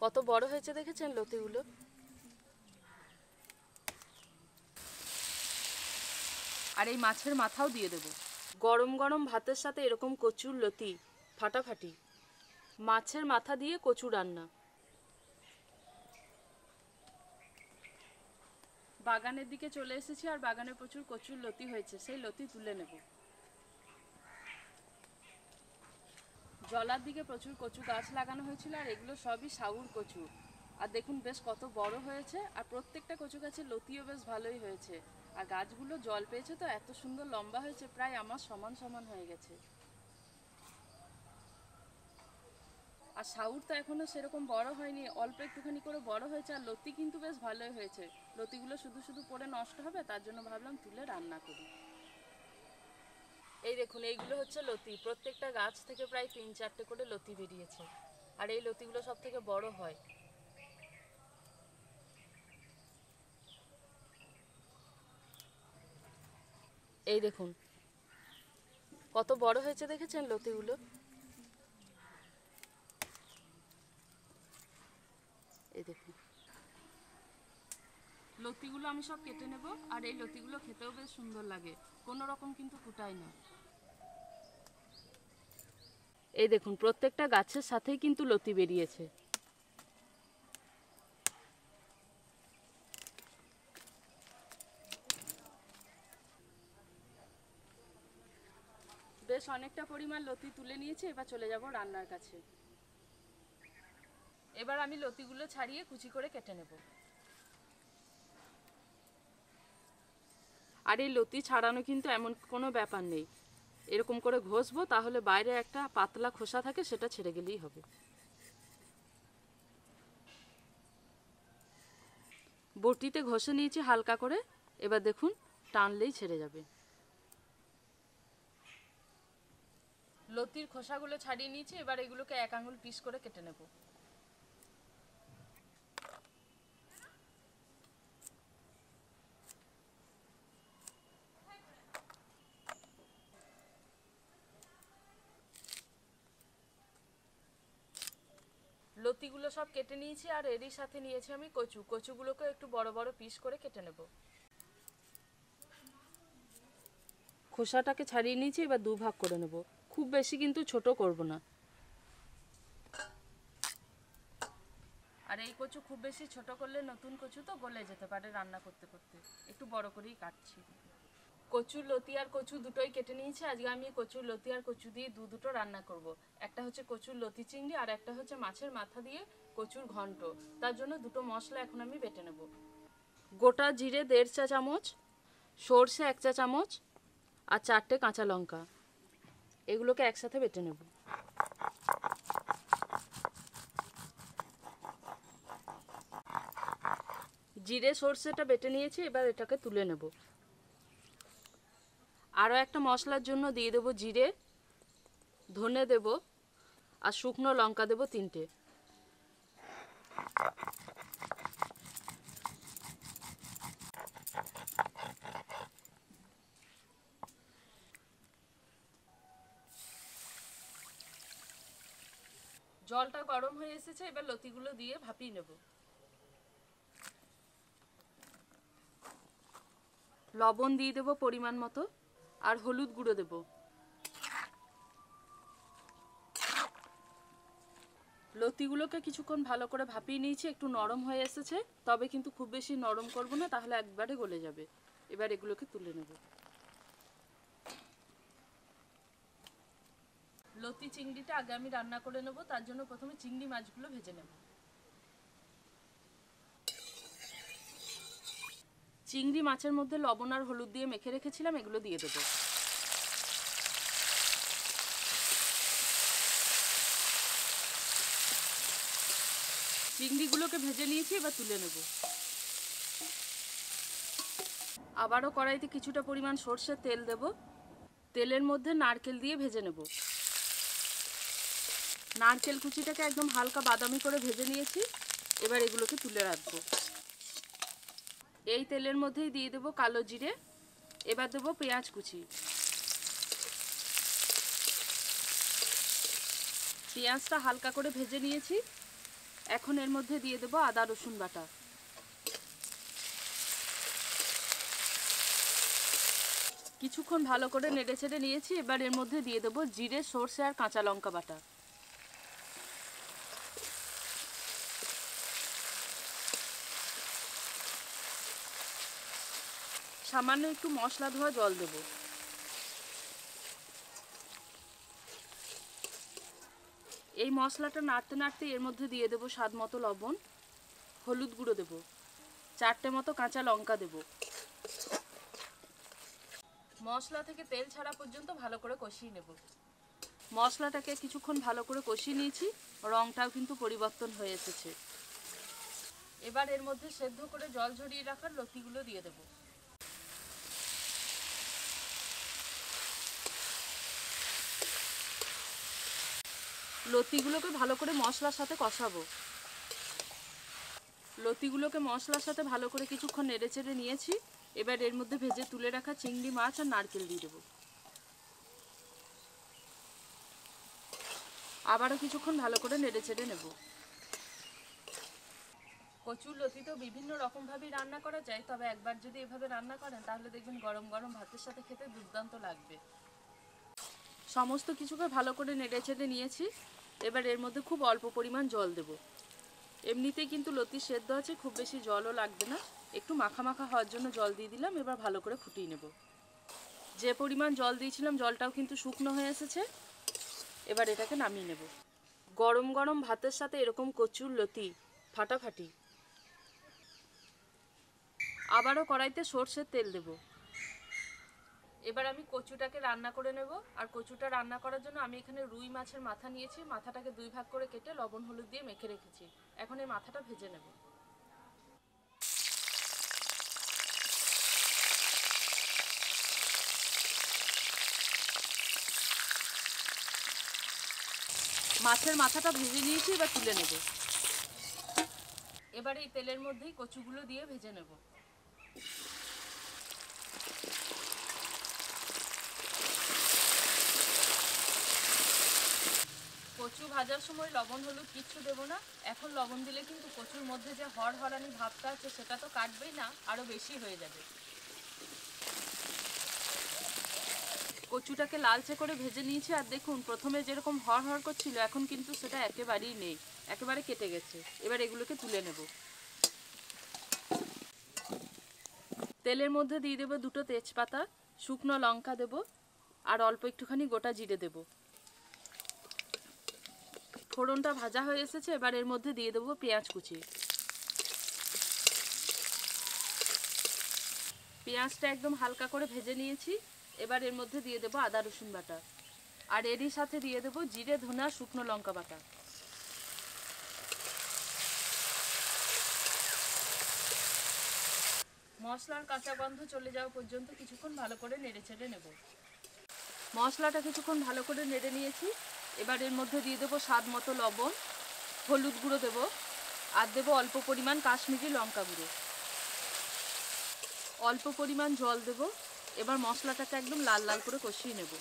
কত বড় হয়েছে দেখেছেন লতিগুলো। আর এই মাছের মাথাও দিয়ে দেব। গরম গরম ভাতের সাথে এরকম কচুর লতি ফাটাফাটি। মাছের মাথা দিয়ে কচু রান্না। বাগানের দিকে চলে এসেছি আর বাগানে প্রচুর কচুর লতি হয়েছে, সেই লতি তুলে নেব। জলার দিকে প্রচুর কচু গাছ লাগানো হয়েছিল আর এগুলো সবই সাউর কচু। আর দেখুন বেশ কত বড় হয়েছে, আর প্রত্যেকটা কচু গাছের লতিও বেশ ভালোই হয়েছে। আর গাছগুলো জল পেয়েছে তো এত সুন্দর লম্বা হয়েছে, প্রায় আমার সমান সমান হয়ে গেছে। আর সাউর তো এখনো সেরকম বড় হয়নি, অল্প একটুখানি করে বড় হয়েছে। আর লতি কিন্তু বেশ ভালোই হয়েছে। লতিগুলো শুধু শুধু পড়ে নষ্ট হবে, তার জন্য ভাবলাম তুলে রান্না করি। এই দেখুন এইগুলো হচ্ছে লতি। প্রত্যেকটা গাছ থেকে প্রায় 3-4টে করে লতি বেরিয়েছে। আর এই লতিগুলো সব থেকে বড় হয়। এই দেখুন কত বড় হয়েছে দেখেছেন লতিগুলো। এই দেখুন লতিগুলো আমি সব কেটে নেব। আর এই লতিগুলো খেতেও বেশ সুন্দর লাগে, কোনো রকম কিন্তু কুটাই না। এই দেখুন প্রত্যেকটা গাছের সাথেই কিন্তু লতি বেরিয়েছে। বেশ অনেকটা পরিমাণ লতি তুলে নিয়েছি, এবার চলে যাব রান্নার কাছে। এবার আমি লতিগুলো ছাড়িয়ে কুচি করে কেটে নেব। আর এই লতি ছাড়ানো কিন্তু এমন কোনো ব্যাপার নেই, এরকম করে ঘষবো, তাহলে বাইরে একটা পাতলা খোসা থাকে, সেটা ছেড়ে গেলেই হবে। বটিতে ঘষে নিয়েছি হালকা করে, এবার দেখুন টানলেই ছেড়ে যাবে। লতির খোসাগুলো ছাড়িয়ে নিয়েছি, এবার এগুলোকে 1 আঙুল পিস করে কেটে নেব। লতিগুলো সব কেটে নিয়েছি, আর এরই সাথে নিয়েছি আমি কচু। কচুগুলোকে একটু বড় বড় পিস করে কেটে নেব। খোসাটাকে ছাড়িয়ে নিয়েছি, এবার 2 ভাগ করে নেব। খুব বেশি কিন্তু ছোট করব না। আর এই কচু খুব বেশি ছোট করলে নতুন কচু তো গলে যেতে পারে রান্না করতে করতে, একটু বড় করেই কাটছি। কচুর লতি আর কচু দুটোই কেটে নিয়েছি। আজকে আমি কচুর লতি আর কচু দিয়ে দুটো রান্না করব। একটা হচ্ছে কচুর লতি চিংড়ি, আর একটা হচ্ছে মাছের মাথা দিয়ে কচুর ঘন্ট। তার জন্য দুটো মশলা এখন আমি বেটে নেব। গোটা জিরে 1.5 চা চামচ, সর্ষে 1 চা চামচ, আর 4টে কাঁচা লঙ্কা, এগুলোকে একসাথে বেটে নেব। জিরে সর্ষেটা বেটে নিয়েছি, এবার এটাকে তুলে নেব। আরও একটা মশলার জন্য দিয়ে দেবো জিরে, ধনে দেব, আর শুকনো লঙ্কা দেব 3টে। জলটা গরম হয়ে এসেছে, এবার লতিগুলো দিয়ে ভাপিয়ে নেব। লবণ দিয়ে দেব পরিমাণ মতো, আর হলুদ গুঁড়ো দেব। লতিগুলোকে কিছুক্ষণ ভালো করে ভাপিয়ে নিয়েছি, একটু নরম হয়ে এসেছে, তবে কিন্তু খুব বেশি নরম করব না, তাহলে একবারে গলে যাবে। এবার এগুলোকে তুলে নেব। লতি চিংড়িটা আগে আমি রান্না করে নেব, তার জন্য প্রথমে চিংড়ি মাছগুলো ভেজে নেব। চিংড়ি মাছের মধ্যে লবণ আর হলুদ দিয়ে মেখে রেখেছিলাম, এগুলো দিয়ে দেবো। চিংড়িগুলোকে ভেজে নিয়েছি, এবার তুলে নেব। আবারও কড়াইতে কিছুটা পরিমাণ সর্ষের তেল দেব। তেলের মধ্যে নারকেল দিয়ে ভেজে নেব। নারকেল কুচিটাকে একদম হালকা বাদামি করে ভেজে নিয়েছি, এবার এগুলোকে তুলে রাখবো। এই তেলের মধ্যেই দিয়ে দেবো কালো জিরে, এবার দেবো পেঁয়াজ কুচি। পেঁয়াজটা হালকা করে ভেজে নিয়েছি, এখন এর মধ্যে দিয়ে দেবো আদা রসুন বাটা। কিছুক্ষণ ভালো করে নেড়ে ছেড়ে নিয়েছি। এবার এর মধ্যে দিয়ে দেবো জিরে, সর্ষে আর কাঁচা লঙ্কা বাটা। সামান্য একটু মশলা ধোয়া জল দেব। এই মশলাটা নাড়তে নাড়তে এর মধ্যে দিয়ে দেবো স্বাদ মতো লবণ, হলুদ গুঁড়ো দেব, 4টে মতো কাঁচা লঙ্কা দেব। মশলা থেকে তেল ছাড়া পর্যন্ত ভালো করে কষিয়ে নেব। মশলাটাকে কিছুক্ষণ ভালো করে কষিয়ে নিয়েছি, রংটাও কিন্তু পরিবর্তন হয়ে এসেছে। এবার এর মধ্যে সেদ্ধ করে জল ঝরিয়ে রাখার লতিগুলো দিয়ে দেব। লতিগুলোকে ভালো করে মশলার সাথে কষাবো। লতিগুলোকে মশলার সাথে ভালো করে কিছুক্ষণ নেড়ে চেড়ে নিয়েছি। এবার এর মধ্যে ভেজে তুলে রাখা চিংড়ি মাছ আর নারকেল দিয়ে দেবো। আবারও কিছুক্ষণ ভালো করে নেড়ে চেড়ে নেব। কচুর লতি তো বিভিন্ন রকমভাবেই রান্না করা যায়, তবে একবার যদি এভাবে রান্না করেন তাহলে দেখবেন গরম গরম ভাতের সাথে খেতে দুর্দান্ত লাগবে। সমস্ত কিছুকে ভালো করে নেড়ে চেড়ে নিয়েছি। এবার এর মধ্যে খুব অল্প পরিমাণ জল দেব। এমনিতেই কিন্তু লতি সেদ্ধ আছে, খুব বেশি জলও লাগবে না। একটু মাখা মাখা হওয়ার জন্য জল দিয়ে দিলাম। এবার ভালো করে ফুটিয়ে নেব। যে পরিমাণ জল দিয়েছিলাম জলটাও কিন্তু শুকনো হয়ে এসেছে। এবার এটাকে নামিয়ে নেব। গরম গরম ভাতের সাথে এরকম কচুর লতি ফাটাফাটি। আবারও কড়াইতে সর্ষের তেল দেব। এবার আমি কচুটাকে রান্না করে নেব। আর কচুটা রান্না করার জন্য আমি এখানে রুই মাছের মাথা নিয়েছি। মাথাটাকে 2 ভাগ করে কেটে লবণ হলুদ দিয়ে মেখে রেখেছি। এখন এই মাথাটা ভেজে নেব। মাছের মাথাটা ভেজে নিয়েছি, এবার তুলে নেব। এবার এই তেলের মধ্যেই কচুগুলো দিয়ে ভেজে নেব। কচু ভাজার সময় লবণ হলুদ কিচ্ছু দেবো না। এখন লবণ দিলে কিন্তু কচুর মধ্যে যে হড়হড়ানি ভাবটা আছে সেটা তো কাটবেই না, আরও বেশি হয়ে যাবে। কচুটাকে লালচে করে ভেজে নিয়েছি। আর দেখুন, প্রথমে যেরকম হড়হড় করছিল এখন কিন্তু সেটা একেবারেই নেই, একেবারে কেটে গেছে। এবার এগুলোকে তুলে নেব। তেলের মধ্যে দিয়ে দেবো 2টো তেজপাতা, শুকনো লঙ্কা দেব, আর অল্প একটুখানি গোটা জিরে দেব। ফোড়নটা ভাজা হয়ে এসেছে। এবার এর মধ্যে দিয়ে দেবো পেঁয়াজ কুচি। পেঁয়াজটা একদম হালকা করে ভেজে নিয়েছি। এবার এর মধ্যে দিয়ে দেবো আদা রসুন বাটা, আর এরই সাথে দিয়ে দেবো জিরে, ধনা, শুকনো লঙ্কা বাটা। মশলার কাঁচা গন্ধ চলে যাওয়া পর্যন্ত কিছুক্ষণ ভালো করে নেড়ে চেড়ে নেব। মশলাটা কিছুক্ষণ ভালো করে নেড়ে নিয়েছি। এবার এর মধ্যে দিয়ে দেবো স্বাদ মতো লবণ, হলুদ গুঁড়ো দেবো, আর দেবো অল্প পরিমাণ কাশ্মীরি লঙ্কা গুঁড়ো। অল্প পরিমাণ জল দেব। এবার মশলাটাকে একদম লাল লাল করে কষিয়ে নেব।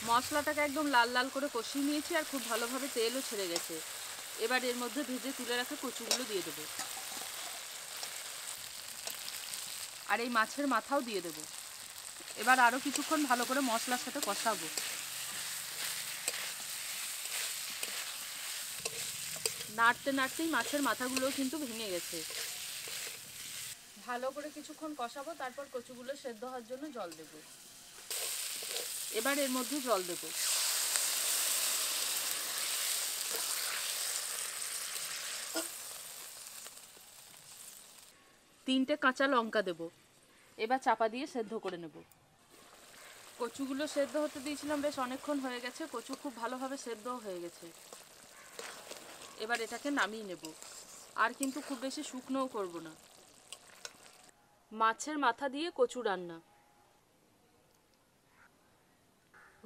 মশলাটাকে একদম লাল লাল করে কষিয়ে নিয়েছি, আর খুব ভালোভাবে তেলও ছেড়ে গেছে। এবার এর মধ্যে ভেজে তুলে রাখা কচুগুলো দিয়ে দেবো, আর এই মাছের মাথাও দিয়ে দেব। এবার আরও কিছুক্ষণ ভালো করে মশলার সাথে কষাবো। নাড়তে নাড়তেই মাছের মাথাগুলো কিন্তু ভেঙে গেছে। ভালো করে কিছুক্ষণ কষাবো, তারপর কচুগুলো সেদ্ধ হওয়ার জন্য জল দেব। এবার এর মধ্যে জল দেব। তিনটে কাঁচা লঙ্কা দেব। এবার চাপা দিয়ে সেদ্ধ করে নেব। কচুগুলো সেদ্ধ হতে দিয়েছিলাম বেশ অনেকক্ষণ হয়ে গেছে। কচু খুব ভালোভাবে সেদ্ধ হয়ে গেছে। এবার এটাকে নামিয়ে নেব। আর কিন্তু খুব বেশি শুকনোও করব না। মাছের মাথা দিয়ে কচু রান্না।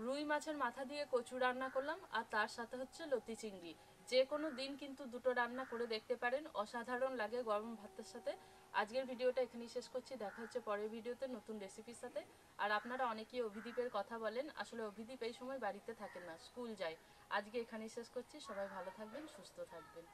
রুই মাছের মাথা দিয়ে কচু রান্না করলাম, আর তার সাথে হচ্ছে লতি চিংড়ি। যে কোনো দিন কিন্তু দুটো রান্না করে দেখতে পারেন, অসাধারণ লাগে গরম ভাতের সাথে। আজকের ভিডিওটা এখানেই শেষ করছি, দেখা হচ্ছে পরের ভিডিওতে নতুন রেসিপির সাথে। আর আপনারা অনেকেই অভিদীপের কথা বলেন, আসলে অভিদীপ এই সময় বাড়িতে থাকেন না, স্কুল যায়। আজকে এখানেই শেষ করছি, সবাই ভালো থাকবেন, সুস্থ থাকবেন।